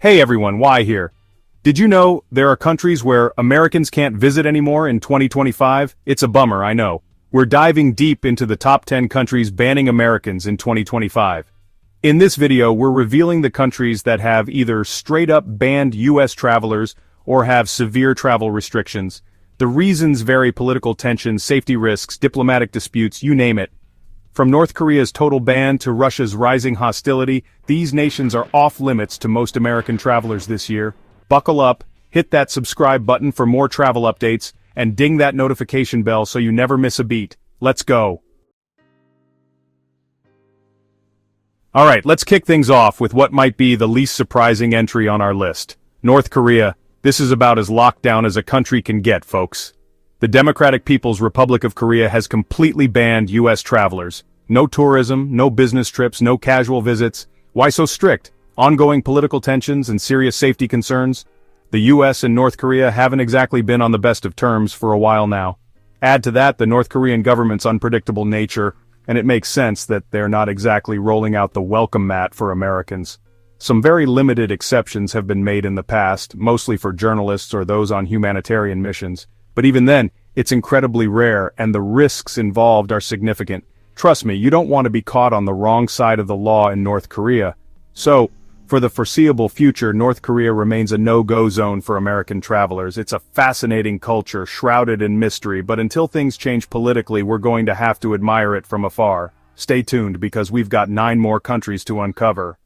Hey everyone, why here? Did you know there are countries where Americans can't visit anymore in 2025? It's a bummer, I know. We're diving deep into the top 10 countries banning Americans in 2025. In this video, we're revealing the countries that have either straight-up banned US travelers or have severe travel restrictions. The reasons vary: political tensions, safety risks, diplomatic disputes, you name it. From North Korea's total ban to Russia's rising hostility, these nations are off-limits to most American travelers this year. Buckle up, hit that subscribe button for more travel updates, and ding that notification bell so you never miss a beat. Let's go! Alright, let's kick things off with what might be the least surprising entry on our list. North Korea. This is about as locked down as a country can get, folks. The Democratic People's Republic of Korea has completely banned US travelers. No tourism, no business trips, no casual visits. Why so strict? Ongoing political tensions and serious safety concerns? The US and North Korea haven't exactly been on the best of terms for a while now. Add to that the North Korean government's unpredictable nature, and it makes sense that they're not exactly rolling out the welcome mat for Americans. Some very limited exceptions have been made in the past, mostly for journalists or those on humanitarian missions. But even then, it's incredibly rare, and the risks involved are significant. Trust me, you don't want to be caught on the wrong side of the law in North Korea. So, for the foreseeable future, North Korea remains a no-go zone for American travelers. It's a fascinating culture, shrouded in mystery, but until things change politically, we're going to have to admire it from afar. Stay tuned, because we've got 9 more countries to uncover.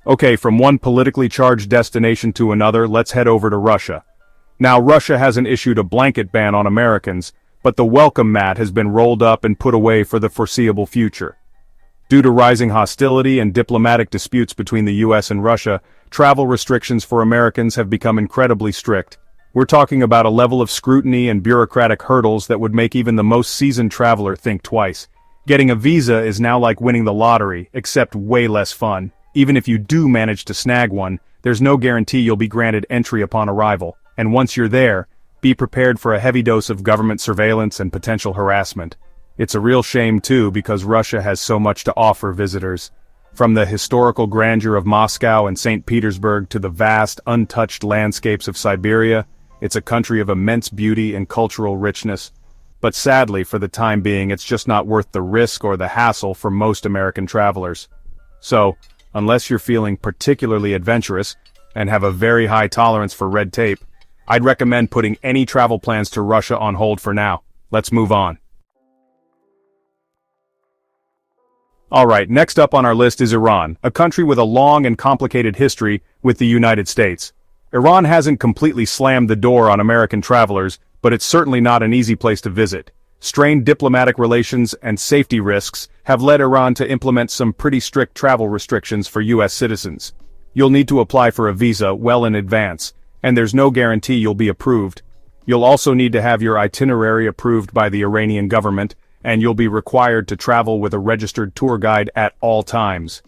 Okay, from one politically charged destination to another, let's head over to Russia. Now, Russia hasn't issued a blanket ban on Americans, but the welcome mat has been rolled up and put away for the foreseeable future. Due to rising hostility and diplomatic disputes between the US and Russia, travel restrictions for Americans have become incredibly strict. We're talking about a level of scrutiny and bureaucratic hurdles that would make even the most seasoned traveler think twice. Getting a visa is now like winning the lottery, except way less fun. Even if you do manage to snag one, there's no guarantee you'll be granted entry upon arrival, and once you're there, be prepared for a heavy dose of government surveillance and potential harassment. It's a real shame too, because Russia has so much to offer visitors. From the historical grandeur of Moscow and St. Petersburg to the vast, untouched landscapes of Siberia, it's a country of immense beauty and cultural richness. But sadly, for the time being, it's just not worth the risk or the hassle for most American travelers. So, unless you're feeling particularly adventurous and have a very high tolerance for red tape, I'd recommend putting any travel plans to Russia on hold for now. Let's move on. Alright, next up on our list is Iran, a country with a long and complicated history with the United States. Iran hasn't completely slammed the door on American travelers, but it's certainly not an easy place to visit. Strained diplomatic relations and safety risks have led Iran to implement some pretty strict travel restrictions for US citizens. You'll need to apply for a visa well in advance, and there's no guarantee you'll be approved. You'll also need to have your itinerary approved by the Iranian government, and you'll be required to travel with a registered tour guide at all times.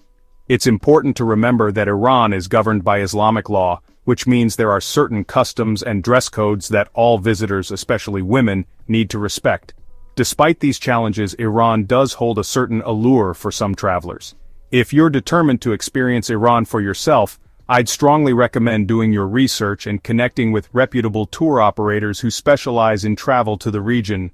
It's important to remember that Iran is governed by Islamic law, which means there are certain customs and dress codes that all visitors, especially women, need to respect. Despite these challenges, Iran does hold a certain allure for some travelers. If you're determined to experience Iran for yourself, I'd strongly recommend doing your research and connecting with reputable tour operators who specialize in travel to the region.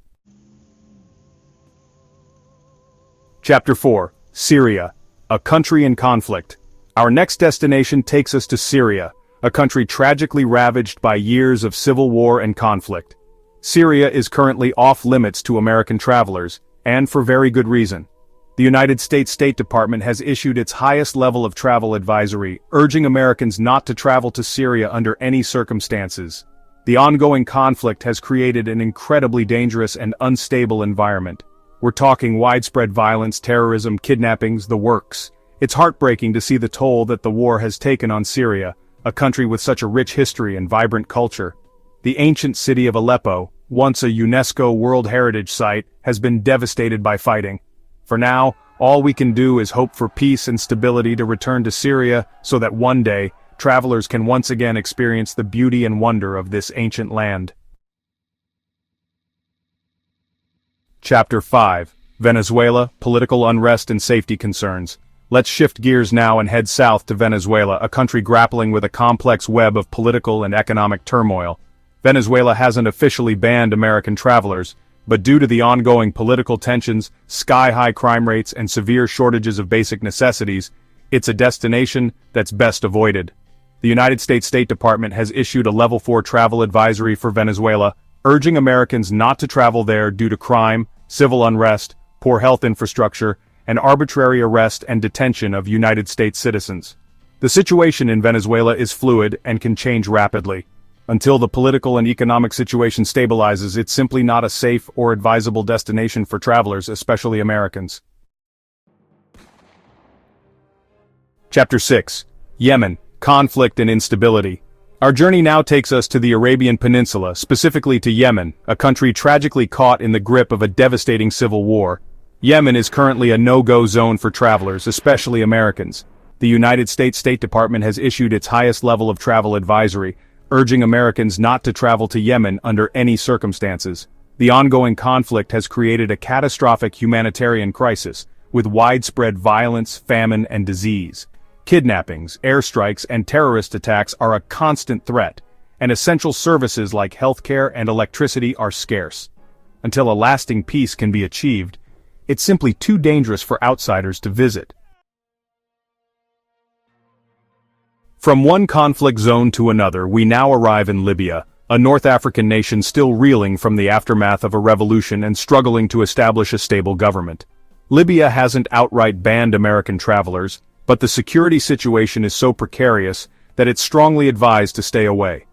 Chapter 4. Syria, a country in conflict. Our next destination takes us to Syria, a country tragically ravaged by years of civil war and conflict. Syria is currently off-limits to American travelers, and for very good reason. The United States State Department has issued its highest level of travel advisory, urging Americans not to travel to Syria under any circumstances. The ongoing conflict has created an incredibly dangerous and unstable environment. We're talking widespread violence, terrorism, kidnappings, the works. It's heartbreaking to see the toll that the war has taken on Syria, a country with such a rich history and vibrant culture. The ancient city of Aleppo, once a UNESCO World Heritage Site, has been devastated by fighting. For now, all we can do is hope for peace and stability to return to Syria so that one day, travelers can once again experience the beauty and wonder of this ancient land. Chapter 5. Venezuela, Political Unrest and Safety Concerns. Let's shift gears now and head south to Venezuela, a country grappling with a complex web of political and economic turmoil. Venezuela hasn't officially banned American travelers, but due to the ongoing political tensions, sky-high crime rates, and severe shortages of basic necessities, it's a destination that's best avoided. The United States State Department has issued a Level 4 travel advisory for Venezuela, urging Americans not to travel there due to crime, civil unrest, poor health infrastructure, and arbitrary arrest and detention of United States citizens. The situation in Venezuela is fluid and can change rapidly. Until the political and economic situation stabilizes, it's simply not a safe or advisable destination for travelers, especially Americans. Chapter 6. Yemen, Conflict and Instability. Our journey now takes us to the Arabian Peninsula, specifically to Yemen, a country tragically caught in the grip of a devastating civil war. Yemen is currently a no-go zone for travelers, especially Americans. The United States State Department has issued its highest level of travel advisory, urging Americans not to travel to Yemen under any circumstances. The ongoing conflict has created a catastrophic humanitarian crisis, with widespread violence, famine, and disease. Kidnappings, airstrikes, and terrorist attacks are a constant threat, and essential services like healthcare and electricity are scarce. Until a lasting peace can be achieved, it's simply too dangerous for outsiders to visit. From one conflict zone to another, we now arrive in Libya, a North African nation still reeling from the aftermath of a revolution and struggling to establish a stable government. Libya hasn't outright banned American travelers, but the security situation is so precarious that it's strongly advised to stay away.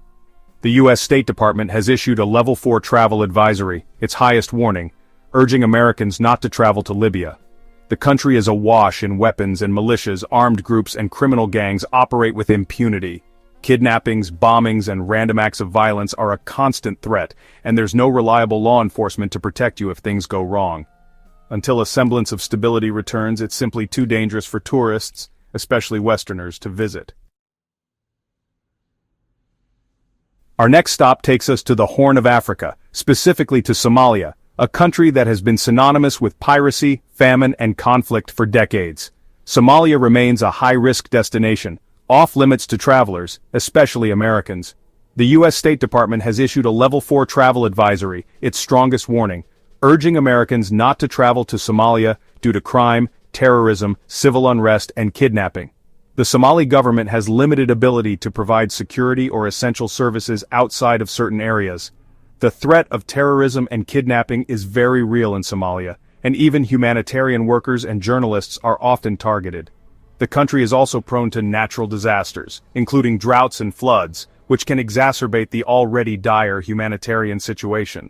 The U.S. State Department has issued a Level 4 travel advisory, its highest warning, urging Americans not to travel to Libya. The country is awash in weapons and militias, armed groups and criminal gangs operate with impunity. Kidnappings, bombings, and random acts of violence are a constant threat, and there's no reliable law enforcement to protect you if things go wrong. Until a semblance of stability returns, it's simply too dangerous for tourists, especially Westerners, to visit. Our next stop takes us to the Horn of Africa, specifically to Somalia, a country that has been synonymous with piracy, famine, and conflict for decades. Somalia remains a high-risk destination, off-limits to travelers, especially Americans. The U.S. State Department has issued a Level 4 travel advisory, its strongest warning, urging Americans not to travel to Somalia due to crime, terrorism, civil unrest, and kidnapping. The Somali government has limited ability to provide security or essential services outside of certain areas. The threat of terrorism and kidnapping is very real in Somalia, and even humanitarian workers and journalists are often targeted. The country is also prone to natural disasters, including droughts and floods, which can exacerbate the already dire humanitarian situation.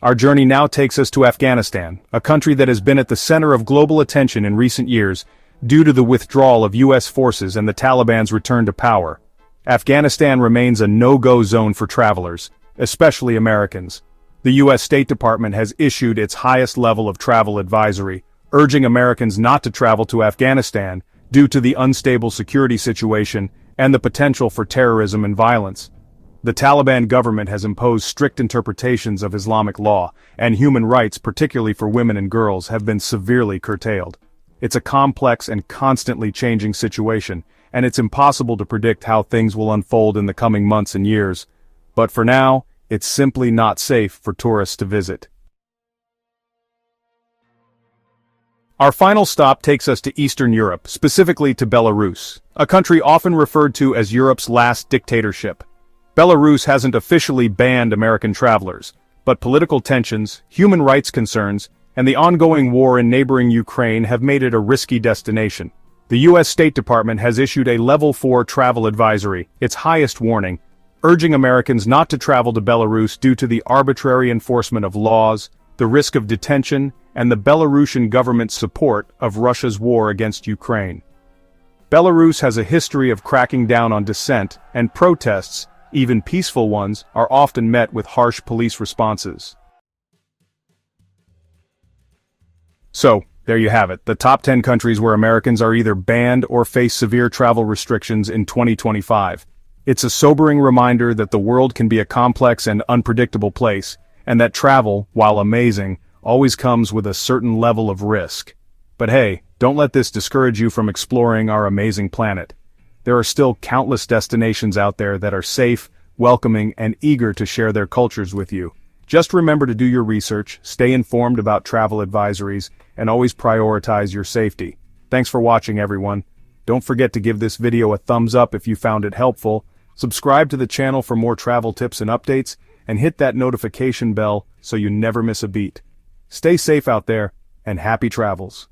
Our journey now takes us to Afghanistan, a country that has been at the center of global attention in recent years due to the withdrawal of U.S. forces and the Taliban's return to power. Afghanistan remains a no-go zone for travelers, especially Americans. The U.S. State Department has issued its highest level of travel advisory, urging Americans not to travel to Afghanistan due to the unstable security situation and the potential for terrorism and violence. The Taliban government has imposed strict interpretations of Islamic law, and human rights, particularly for women and girls, have been severely curtailed. It's a complex and constantly changing situation, and it's impossible to predict how things will unfold in the coming months and years. But for now, it's simply not safe for tourists to visit. Our final stop takes us to Eastern Europe, specifically to Belarus, a country often referred to as Europe's last dictatorship. Belarus hasn't officially banned American travelers, but political tensions, human rights concerns, and the ongoing war in neighboring Ukraine have made it a risky destination. The U.S. State Department has issued a Level 4 travel advisory, its highest warning, urging Americans not to travel to Belarus due to the arbitrary enforcement of laws, the risk of detention, and the Belarusian government's support of Russia's war against Ukraine. Belarus has a history of cracking down on dissent, and protests, even peaceful ones, are often met with harsh police responses. So, there you have it, the top 10 countries where Americans are either banned or face severe travel restrictions in 2025. It's a sobering reminder that the world can be a complex and unpredictable place, and that travel, while amazing, always comes with a certain level of risk. But hey, don't let this discourage you from exploring our amazing planet. There are still countless destinations out there that are safe, welcoming, and eager to share their cultures with you. Just remember to do your research, stay informed about travel advisories, and always prioritize your safety. Thanks for watching, everyone. Don't forget to give this video a thumbs up if you found it helpful, subscribe to the channel for more travel tips and updates, and hit that notification bell so you never miss a beat. Stay safe out there, and happy travels.